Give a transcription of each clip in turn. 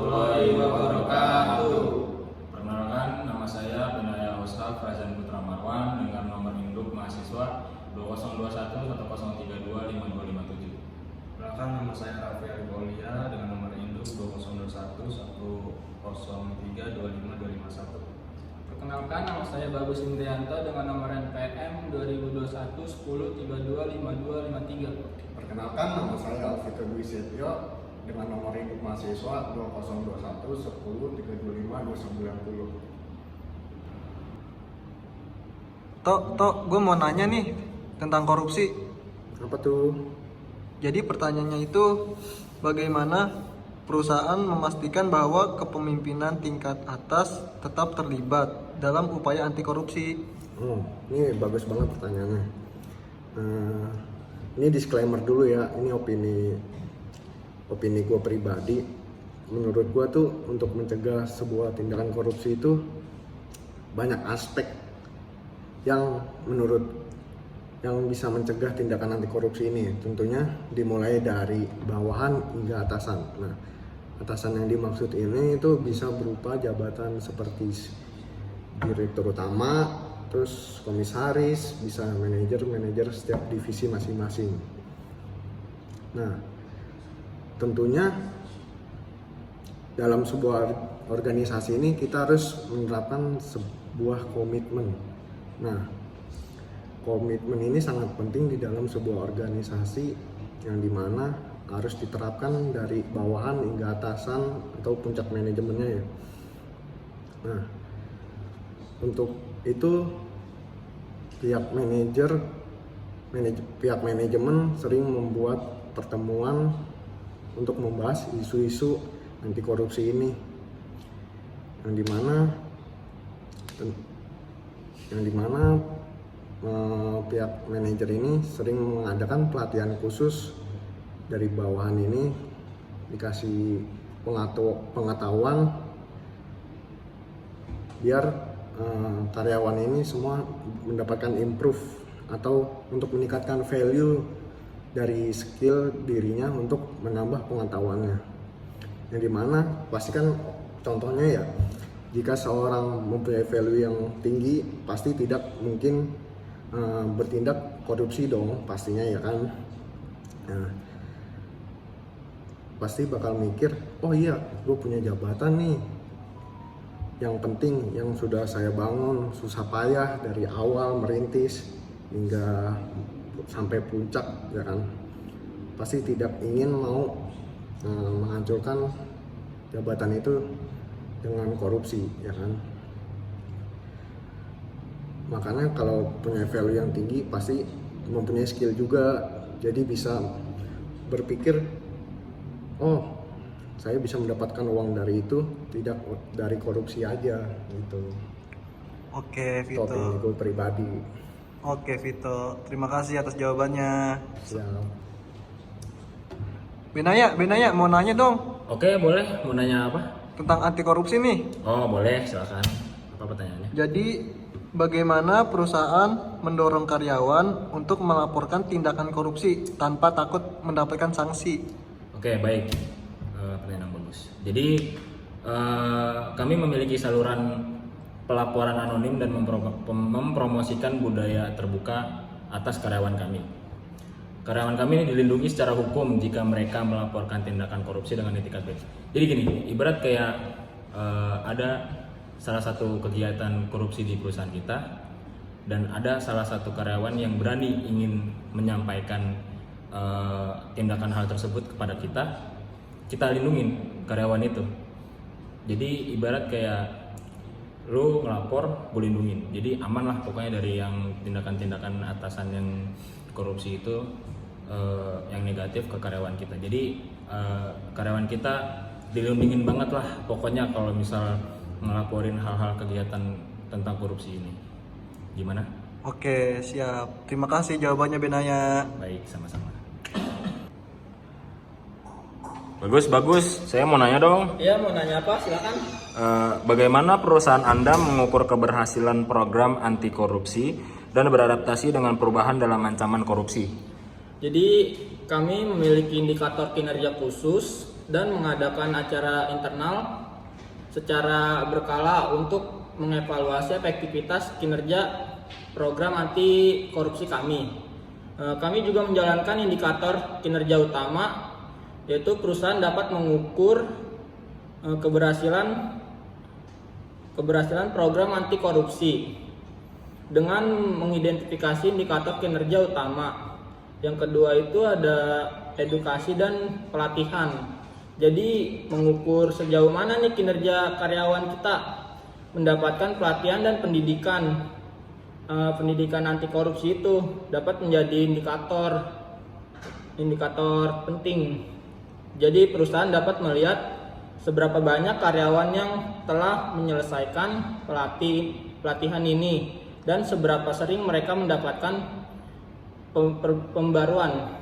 warahmatullahi wabarakatuh. Perkenalkan, nama saya Benaya Ustaz Razan Putra Marwan dengan nomor induk mahasiswa 202110325257. Perkenalkan, nama saya Raffi Alibolia dengan nomor induk 202110325251. Perkenalkan, nama saya Bagus Indrianto dengan nomor NPM 2021 10325253. Perkenalkan, nama saya Alfito Dwi Setio dengan nomor induk mahasiswa 202110325290. Gue mau nanya nih tentang korupsi. Apa tuh? Jadi pertanyaannya itu, bagaimana perusahaan memastikan bahwa kepemimpinan tingkat atas tetap terlibat dalam upaya anti korupsi? Ini bagus banget pertanyaannya. Ini disclaimer dulu ya, ini opini gue pribadi. Menurut gue tuh untuk mencegah sebuah tindakan korupsi itu banyak aspek yang bisa mencegah tindakan anti korupsi ini. Tentunya dimulai dari bawahan hingga atasan. Nah, atasan yang dimaksud ini itu bisa berupa jabatan seperti direktur utama, terus komisaris, bisa manajer setiap divisi masing-masing. Nah, tentunya dalam sebuah organisasi ini kita harus menerapkan sebuah komitmen. Nah, komitmen ini sangat penting di dalam sebuah organisasi yang dimana harus diterapkan dari bawahan hingga atasan atau puncak manajemennya ya. Nah, untuk itu pihak manajemen sering membuat pertemuan untuk membahas isu-isu anti korupsi ini, yang dimana pihak manajer ini sering mengadakan pelatihan khusus dari bawahan ini, dikasih pengetahuan biar karyawan ini semua mendapatkan improve atau untuk meningkatkan value dari skill dirinya untuk menambah pengetahuannya. Yang dimana pasti kan contohnya ya, jika seorang mempunyai value yang tinggi pasti tidak mungkin bertindak korupsi dong pastinya ya kan. Nah, pasti bakal mikir, oh iya gue punya jabatan nih yang penting yang sudah saya bangun susah payah dari awal merintis hingga sampai puncak ya kan, pasti tidak ingin mau menghancurkan jabatan itu dengan korupsi ya kan. Makanya kalau punya value yang tinggi pasti mempunyai skill juga, jadi bisa berpikir, oh saya bisa mendapatkan uang dari itu, tidak dari korupsi aja gitu. Oke, Vito. Opini pribadi. Oke, Vito. Terima kasih atas jawabannya. Siap. Benaya, mau nanya dong Oke, boleh. Mau nanya apa? tentang anti korupsi nih. Oh, boleh. Silakan. Apa pertanyaannya? Jadi, bagaimana perusahaan mendorong karyawan untuk melaporkan tindakan korupsi tanpa takut mendapatkan sanksi? Oke, baik. Pertanyaan yang bagus. Jadi, kami memiliki saluran pelaporan anonim dan mempromosikan budaya terbuka atas karyawan kami. Karyawan kami dilindungi secara hukum jika mereka melaporkan tindakan korupsi dengan etikat baik. Jadi gini, ibarat kayak ada salah satu kegiatan korupsi di perusahaan kita dan ada salah satu karyawan yang berani ingin menyampaikan tindakan hal tersebut kepada kita lindungin karyawan itu. Jadi ibarat kayak lu ngelapor, gue lindungin. Jadi aman lah pokoknya dari yang tindakan-tindakan atasan yang korupsi itu yang negatif ke karyawan kita. Jadi karyawan kita dilindungin banget lah pokoknya kalau misal ngelaporin hal-hal kegiatan tentang korupsi ini. Gimana? Oke, siap. Terima kasih jawabannya, Benaya. Baik, sama-sama. Bagus. Saya mau nanya dong. Iya, mau nanya apa? Silakan. Bagaimana perusahaan Anda mengukur keberhasilan program anti korupsi dan beradaptasi dengan perubahan dalam ancaman korupsi? Jadi kami memiliki indikator kinerja khusus dan mengadakan acara internal secara berkala untuk mengevaluasi efektivitas kinerja program anti korupsi kami. Kami juga menjalankan indikator kinerja utama, yaitu perusahaan dapat mengukur keberhasilan program anti korupsi dengan mengidentifikasi indikator kinerja utama. Yang kedua itu ada edukasi dan pelatihan. Jadi mengukur sejauh mana nih kinerja karyawan kita mendapatkan pelatihan dan pendidikan anti korupsi itu dapat menjadi indikator penting. Jadi perusahaan dapat melihat seberapa banyak karyawan yang telah menyelesaikan pelatihan ini dan seberapa sering mereka mendapatkan pembaruan.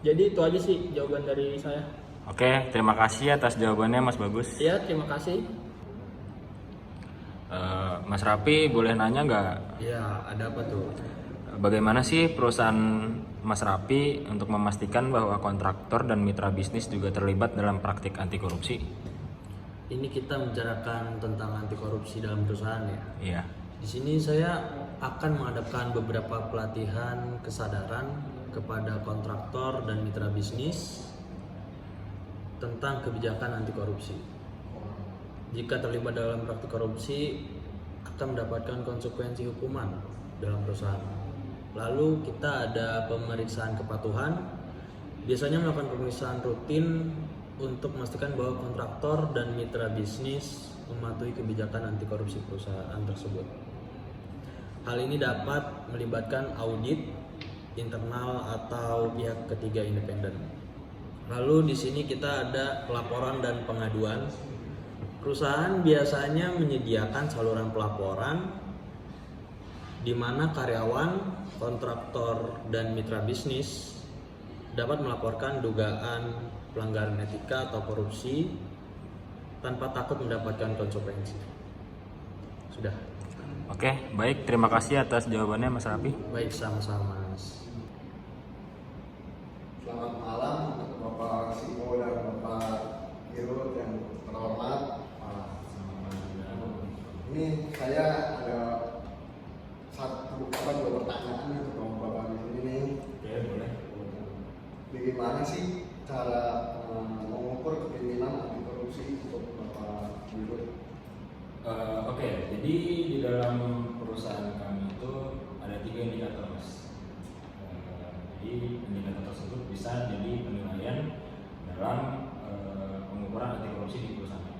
Jadi itu aja sih jawaban dari saya. Oke, terima kasih atas jawabannya Mas Bagus. Iya, terima kasih. Mas Rapi boleh nanya nggak? Ya, ada apa tuh? Bagaimana sih perusahaan Mas Rapi untuk memastikan bahwa kontraktor dan mitra bisnis juga terlibat dalam praktik anti korupsi? Ini kita membicarakan tentang anti korupsi dalam perusahaan ya. Iya. Di sini saya akan mengadakan beberapa pelatihan kesadaran kepada kontraktor dan mitra bisnis tentang kebijakan anti korupsi. Jika terlibat dalam praktik korupsi akan mendapatkan konsekuensi hukuman dalam perusahaan. Lalu kita ada pemeriksaan kepatuhan. Biasanya melakukan pemeriksaan rutin untuk memastikan bahwa kontraktor dan mitra bisnis mematuhi kebijakan anti korupsi perusahaan tersebut. Hal ini dapat melibatkan audit internal atau pihak ketiga independen. Lalu di sini kita ada pelaporan dan pengaduan. Perusahaan biasanya menyediakan saluran pelaporan di mana karyawan, kontraktor, dan mitra bisnis dapat melaporkan dugaan pelanggaran etika atau korupsi tanpa takut mendapatkan konsekuensi. Sudah. Oke, baik. Terima kasih atas jawabannya Mas Rapi. Baik, sama-sama, Mas. Selamat malam untuk Bapak Simo dan Bapak Irut yang terhormat. Ini saya ada dua pertanyaan untuk Bapak di sini nih. Oke, boleh. Bagaimana sih cara mengukur kepemimpinan anti korupsi untuk Bapak Irut? Oke, jadi di dalam perusahaan kami itu ada 3 indikator, Mas. Jadi indikator tersebut bisa jadi penilaian dalam pengukuran anti korupsi di perusahaan.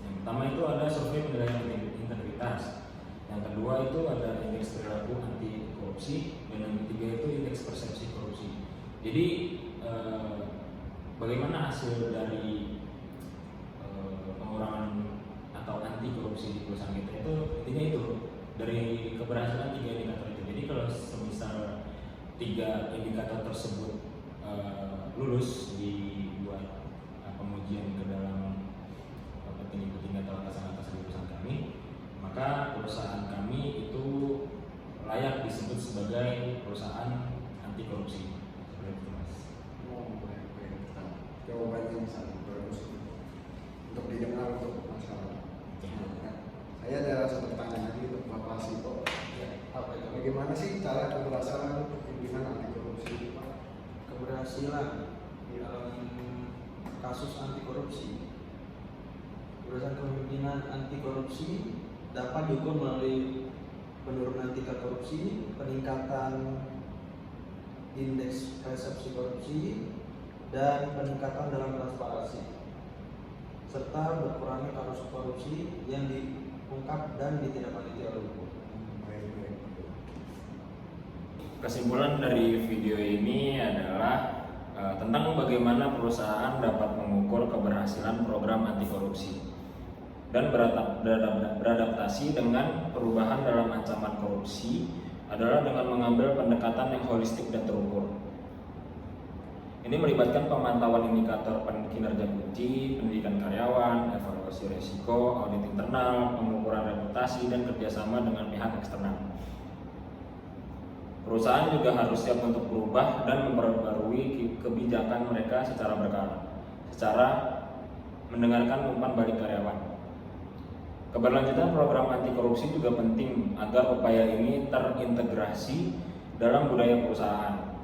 Yang pertama itu ada survei penilaian integritas. Yang kedua itu ada indeks perilaku anti korupsi, dan yang ketiga itu indeks persepsi korupsi. Jadi bagaimana hasil dari pengurangan atau anti korupsi di perusahaan kita itu intinya itu dari keberhasilan 3 indikator itu. Jadi kalau semisal 3 indikator tersebut lulus dibuat pengujian ke dalam petinggi-petinggi atau atasan-atasan di perusahaan kami, maka perusahaan kami itu layak disebut sebagai perusahaan anti korupsi. Seperti itu, Mas. Baik. Jawabannya sangat bagus untuk didengar untuk masyarakat. Saya ada satu pertanyaan lagi untuk Bapak Sito. Bagaimana sih cara keberhasilan kepemimpinan anti korupsi? Keberhasilan di dalam kasus anti korupsi. Keberhasilan kepemimpinan anti korupsi dapat diukur melalui penurunan tingkat korupsi, peningkatan indeks persepsi korupsi, dan peningkatan dalam transparansi, serta berkurangnya kasus korupsi yang diungkap dan ditindaklanjuti oleh hukum. Kesimpulan dari video ini adalah tentang bagaimana perusahaan dapat mengukur keberhasilan program anti korupsi dan beradaptasi dengan perubahan dalam ancaman korupsi adalah dengan mengambil pendekatan yang holistik dan terukur. Ini melibatkan pemantauan indikator kinerja kunci, pendidikan karyawan, evaluasi risiko, audit internal, pengukuran reputasi, dan kerjasama dengan pihak eksternal. Perusahaan juga harus siap untuk berubah dan memperbarui kebijakan mereka secara berkala. secara mendengarkan umpan balik karyawan. Keberlanjutan program anti korupsi juga penting agar upaya ini terintegrasi dalam budaya perusahaan.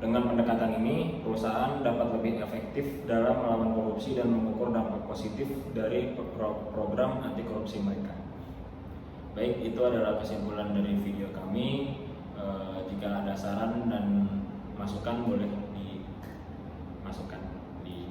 Dengan pendekatan ini, perusahaan dapat lebih efektif dalam melawan korupsi dan mengukur dampak positif dari program anti korupsi mereka. Baik, itu adalah kesimpulan dari video kami. Jika ada saran dan masukan boleh dimasukkan di